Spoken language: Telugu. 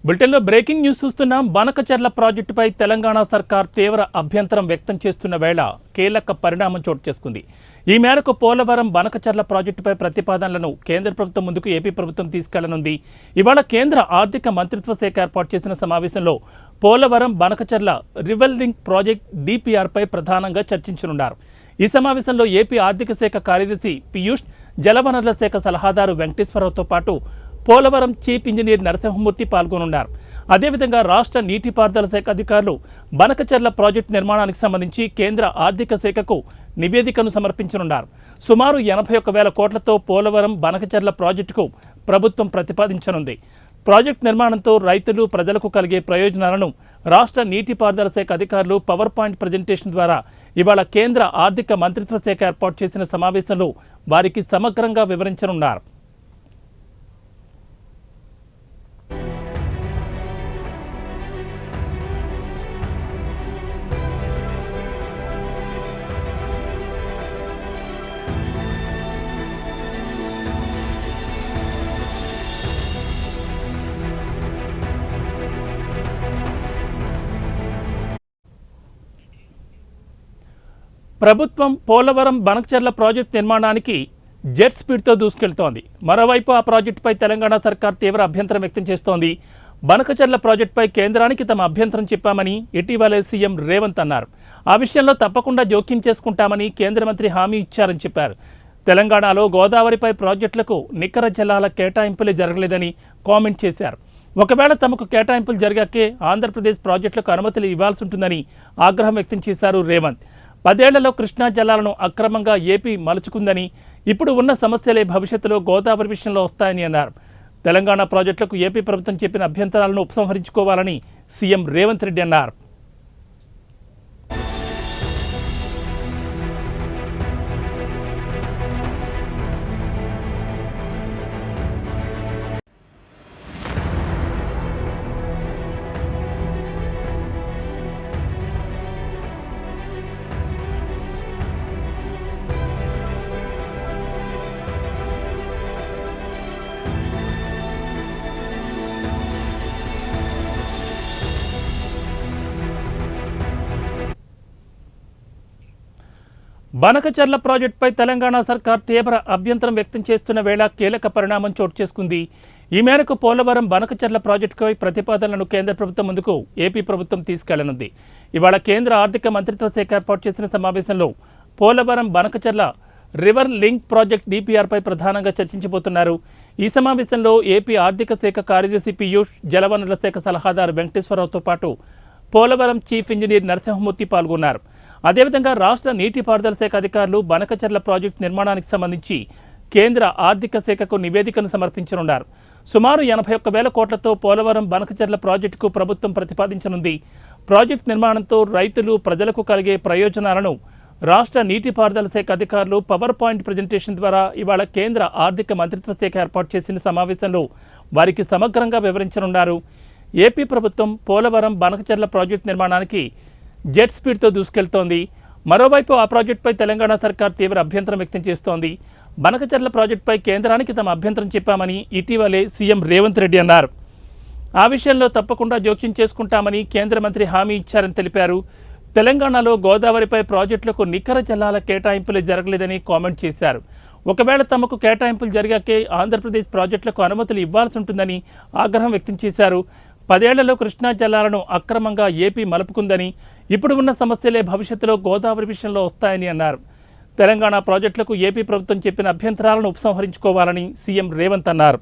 బులెటిన్లో బ్రేకింగ్ న్యూస్ చూస్తున్నాం. బనకచెర్ల ప్రాజెక్టుపై తెలంగాణ సర్కార్ తీవ్ర అభ్యంతరం వ్యక్తం చేస్తున్న వేళ కీలక పరిణామం చోటు చేసుకుంది. ఈ మేరకు పోలవరం బనకచెర్ల ప్రాజెక్టుపై ప్రతిపాదనలను కేంద్ర ప్రభుత్వం ముందుకు ఏపీ ప్రభుత్వం తీసుకెళ్లనుంది. ఇవాళ కేంద్ర ఆర్థిక మంత్రిత్వ శాఖ ఏర్పాటు చేసిన సమావేశంలో Polavaram Banakacherla river link project డిపిఆర్పై ప్రధానంగా చర్చించనున్నారు. ఈ సమావేశంలో ఏపీ ఆర్థిక శాఖ కార్యదర్శి పీయూష్, జలవనరుల శాఖ సలహాదారు వెంకటేశ్వరరావుతో పాటు పోలవరం చీఫ్ ఇంజనీర్ నరసింహమూర్తి పాల్గొనున్నారు. అదేవిధంగా రాష్ట్ర నీటిపారుదల శాఖ అధికారులు బనకచెర్ల ప్రాజెక్టు నిర్మాణానికి సంబంధించి కేంద్ర ఆర్థిక శాఖకు నివేదికను సమర్పించనున్నారు. సుమారు 81,000 కోట్లతో పోలవరం బనకచెర్ల ప్రాజెక్టుకు ప్రభుత్వం ప్రతిపాదించనుంది. ప్రాజెక్టు నిర్మాణంతో రైతులు, ప్రజలకు కలిగే ప్రయోజనాలను రాష్ట్ర నీటిపారుదల శాఖ అధికారులు పవర్ పాయింట్ ప్రజెంటేషన్ ద్వారా ఇవాళ కేంద్ర ఆర్థిక మంత్రిత్వ శాఖ ఏర్పాటు చేసిన సమావేశంలో వారికి సమగ్రంగా వివరించనున్నారు. ప్రభుత్వం పోలవరం బనకచెర్ల ప్రాజెక్టు నిర్మాణానికి జెట్ స్పీడ్తో దూసుకెళ్తోంది. మరోవైపు ఆ ప్రాజెక్టుపై తెలంగాణ సర్కార్ తీవ్ర అభ్యంతరం వ్యక్తం చేస్తోంది. బనకచెర్ల ప్రాజెక్టుపై కేంద్రానికి తమ అభ్యంతరం చెప్పామని ఇటీవలే సీఎం రేవంత్ అన్నారు. ఆ విషయంలో తప్పకుండా జోక్యం చేసుకుంటామని కేంద్ర మంత్రి హామీ ఇచ్చారని చెప్పారు. తెలంగాణలో గోదావరిపై ప్రాజెక్టులకు నికర జలాల కేటాయింపులే జరగలేదని కామెంట్ చేశారు. ఒకవేళ తమకు కేటాయింపులు జరిగాకే ఆంధ్రప్రదేశ్ ప్రాజెక్టులకు అనుమతులు ఇవ్వాల్సి ఉంటుందని ఆగ్రహం వ్యక్తం చేశారు రేవంత్. 10 ఏళ్లలో కృష్ణా జలాలను అక్రమంగా ఏపీ మలుచుకుందని, ఇప్పుడు ఉన్న సమస్యలే భవిష్యత్తులో గోదావరి విషయంలో వస్తాయని అన్నారు. తెలంగాణ ప్రాజెక్టులకు ఏపీ ప్రభుత్వం చెప్పిన అభ్యంతరాలను ఉపసంహరించుకోవాలని సీఎం రేవంత్ రెడ్డి అన్నారు. బనకచెర్ల ప్రాజెక్టుపై తెలంగాణ సర్కార్ తీవ్ర అభ్యంతరం వ్యక్తం చేస్తున్న వేళ కీలక పరిణామం చోటు చేసుకుంది. ఈ మేరకు పోలవరం బనకచెర్ల ప్రాజెక్టుపై ప్రతిపాదనలను కేంద్ర ప్రభుత్వం ముందుకు ఏపీ ప్రభుత్వం తీసుకెళ్లనుంది. ఇవాళ కేంద్ర ఆర్థిక మంత్రిత్వ శాఖ ఏర్పాటు చేసిన సమావేశంలో Polavaram Banakacherla river link project డిపిఆర్పై ప్రధానంగా చర్చించబోతున్నారు. ఈ సమావేశంలో ఏపీ ఆర్థిక శాఖ కార్యదర్శి పీయూష్, జలవనరుల శాఖ సలహాదారు వెంకటేశ్వరరావుతో పాటు పోలవరం చీఫ్ ఇంజనీర్ నరసింహమూర్తి పాల్గొన్నారు. అదేవిధంగా రాష్ట్ర నీటిపారుదల శాఖ అధికారులు బనకచెర్ల ప్రాజెక్టు నిర్మాణానికి సంబంధించి కేంద్ర ఆర్థిక శాఖకు నివేదికను సమర్పించనున్నారు. సుమారు 81,000 కోట్లతో పోలవరం బనకచెర్ల ప్రాజెక్టుకు ప్రభుత్వం ప్రతిపాదించనుంది. ప్రాజెక్టు నిర్మాణంతో రైతులు, ప్రజలకు కలిగే ప్రయోజనాలను రాష్ట్ర నీటిపారుదల శాఖ అధికారులు పవర్ పాయింట్ ప్రజెంటేషన్ ద్వారా ఇవాళ కేంద్ర ఆర్థిక మంత్రిత్వ శాఖ ఏర్పాటు చేసిన సమావేశంలో వారికి సమగ్రంగా వివరించనున్నారు. ఏపీ ప్రభుత్వం పోలవరం బనకచెర్ల ప్రాజెక్టు నిర్మాణానికి జెట్ స్పీడ్తో దూసుకెళ్తోంది. మరోవైపు ఆ ప్రాజెక్టుపై తెలంగాణ సర్కార్ తీవ్ర అభ్యంతరం వ్యక్తం చేస్తోంది. బనకచెర్ల ప్రాజెక్టుపై కేంద్రానికి తమ అభ్యంతరం చెప్పామని ఇటీవలే సీఎం రేవంత్ రెడ్డి అన్నారు. ఆ విషయంలో తప్పకుండా జోక్యం చేసుకుంటామని కేంద్ర మంత్రి హామీ ఇచ్చారని తెలిపారు. తెలంగాణలో గోదావరిపై ప్రాజెక్టులకు నికర జలాల కేటాయింపులే జరగలేదని కామెంట్ చేశారు. ఒకవేళ తమకు కేటాయింపులు జరిగాకే ఆంధ్రప్రదేశ్ ప్రాజెక్టులకు అనుమతులు ఇవ్వాల్సి ఉంటుందని ఆగ్రహం వ్యక్తం చేశారు. 10 ఏళ్లలో కృష్ణా జలాలను అక్రమంగా ఏపీ మలుపుకుందని, ఇప్పుడు ఉన్న సమస్యలే భవిష్యత్తులో గోదావరి విషయంలో వస్తాయని అన్నారు. తెలంగాణ ప్రాజెక్టులకు ఏపీ ప్రభుత్వం చెప్పిన అభ్యంతరాలను ఉపసంహరించుకోవాలని సీఎం రేవంత్ అన్నారు.